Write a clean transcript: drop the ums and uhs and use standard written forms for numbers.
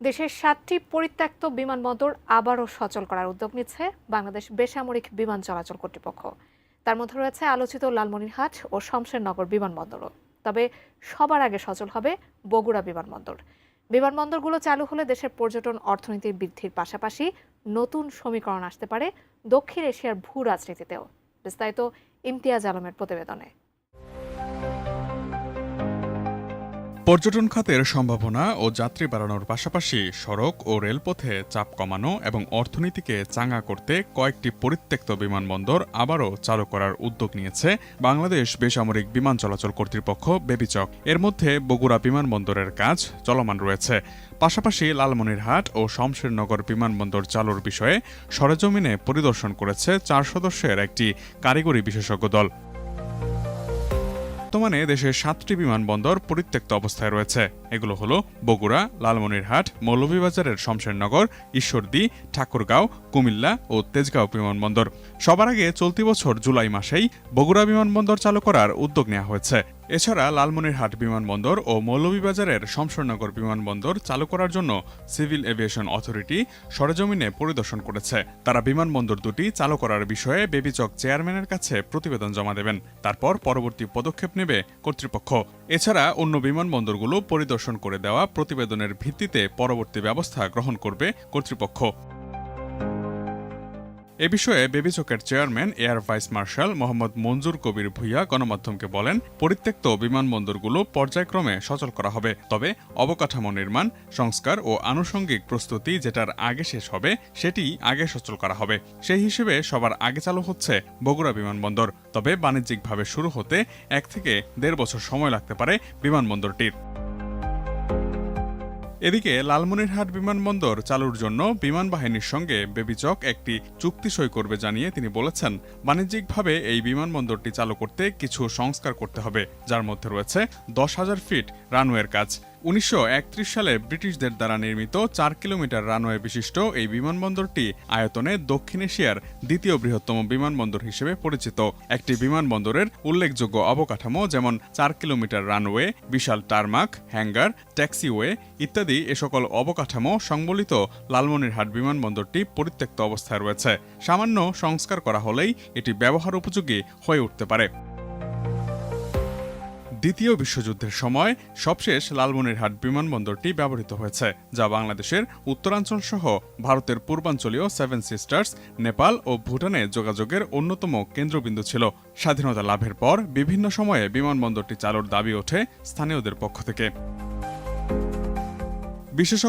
দেশের ৭টি পরিত্যক্ত বিমানবন্দর আবারও সচল করার উদ্যোগ নিচ্ছে বাংলাদেশ বেসামরিক বিমান চলাচল কর্তৃপক্ষ। তার মধ্যে রয়েছে আলোচিত লালমনিরহাট ও শমশেরনগর বিমানবন্দরও। তবে সবার আগে সচল হবে বগুড়া বিমানবন্দর। বিমানবন্দরগুলো চালু হলে দেশের পর্যটন অর্থনীতির বৃদ্ধির পাশাপাশি নতুন সমীকরণ আসতে পারে দক্ষিণ এশিয়ার ভূ রাজনীতিতেও। বিস্তারিত ইমতিয়াজ আলমের প্রতিবেদনে। পর্যটন খাতের সম্ভাবনা ও যাত্রী বাড়ানোর পাশাপাশি সড়ক ও রেলপথে চাপ কমানো এবং অর্থনীতিকে চাঙ্গা করতে কয়েকটি পরিত্যক্ত বিমানবন্দর আবারও চালু করার উদ্যোগ নিয়েছে বাংলাদেশ বেসামরিক বিমান চলাচল কর্তৃপক্ষ বেবিচক। এর মধ্যে বগুড়া বিমানবন্দরের কাজ চলমান রয়েছে। পাশাপাশি লালমনিরহাট ও শমশেরনগর বিমানবন্দর চালুর বিষয়ে সরেজমিনে পরিদর্শন করেছে ৪ সদস্যের একটি কারিগরি বিশেষজ্ঞ দল। বর্তমানে দেশের ৭টি বিমানবন্দর পরিত্যক্ত অবস্থায় রয়েছে। এগুলো হলো বগুড়া, লালমনিরহাট, মৌলভীবাজারের শমশেরনগর, ঈশ্বরদী, ঠাকুরগাঁও, কুমিল্লা ও তেজগাঁও বিমানবন্দর। সবার আগে চলতি বছর জুলাই মাসেই বগুড়া বিমানবন্দর চালু করার উদ্যোগ নেওয়া হয়েছে। এছাড়া লালমনিরহাট বিমানবন্দর ও মৌলভীবাজারের শমশেরনগর বিমানবন্দর চালু করার জন্য সিভিল এভিয়েশন অথরিটি সরেজমিনে পরিদর্শন করেছে। তারা বিমানবন্দর দুটি চালু করার বিষয়ে বেবিচক চেয়ারম্যানের কাছে প্রতিবেদন জমা দেবেন। তারপর পরবর্তী পদক্ষেপ নেবে কর্তৃপক্ষ। এছাড়া অন্য বিমানবন্দরগুলো পরিদর্শন করে দেওয়া প্রতিবেদনের ভিত্তিতে পরবর্তী ব্যবস্থা গ্রহণ করবে কর্তৃপক্ষ। এ বিষয়ে বেবিচকের chairman air vice marshal Mohammad Manzur Kabir Bhuiyan গণমাধ্যমকে বলেন, পরিত্যক্ত বিমানবন্দরগুলো পর্যায়ক্রমে সচল করা হবে। তবে অবকাঠামো নির্মাণ, সংস্কার ও আনুষঙ্গিক প্রস্তুতি যেটার আগে শেষ হবে সেটি আগে সচল করা হবে। সেই হিসেবে সবার আগে চালু হচ্ছে বগুড়া বিমানবন্দর। তবে বাণিজ্যিকভাবে শুরু হতে ১ থেকে ১.৫ বছর সময় লাগতে পারে বিমানবন্দরটির। এদিকে লালমনিরহাট বিমানবন্দর চালুর জন্য বিমান বাহিনীর সঙ্গে বেবিচক একটি চুক্তি সই করবে জানিয়ে তিনি বলেছেন, বাণিজ্যিকভাবে এই বিমানবন্দরটি চালু করতে কিছু সংস্কার করতে হবে, যার মধ্যে রয়েছে ১০,০০০ ফিট রানওয়ের কাজ। ১৯৩১ সালে ব্রিটিশদের দ্বারা নির্মিত ৪ কিলোমিটার রানওয়ে বিশিষ্ট এই বিমানবন্দরটি আয়তনে দক্ষিণ এশিয়ার দ্বিতীয় বৃহত্তম বিমানবন্দর হিসেবে পরিচিত। একটি বিমানবন্দরের উল্লেখযোগ্য অবকাঠামো যেমন ৪ কিলোমিটার রানওয়ে, বিশাল টারমাক, হ্যাঙ্গার, ট্যাক্সিওয়ে ইত্যাদি এ সকল অবকাঠামো সংবলিত লালমনিরহাট বিমানবন্দরটি পরিত্যক্ত অবস্থায় রয়েছে। সামান্য সংস্কার করা হলেই এটি ব্যবহার উপযোগী হয়ে উঠতে পারে। দ্বিতীয় বিশ্বযুদ্ধের সময় সবশেষ লালমনিরহাট বিমানবন্দরটি ব্যবহৃত হয়েছে, যা বাংলাদেশের উত্তরাঞ্চল সহ ভারতের পূর্বাঞ্চলীয় 7 সিস্টার্স, নেপাল ও ভুটানে যোগাযোগের অন্যতম কেন্দ্রবিন্দু ছিল। স্বাধীনতা লাভের পর বিভিন্ন সময়ে বিমানবন্দরটি চালুর দাবি ওঠে স্থানীয়দের পক্ষ থেকে। বিশেষজ্ঞ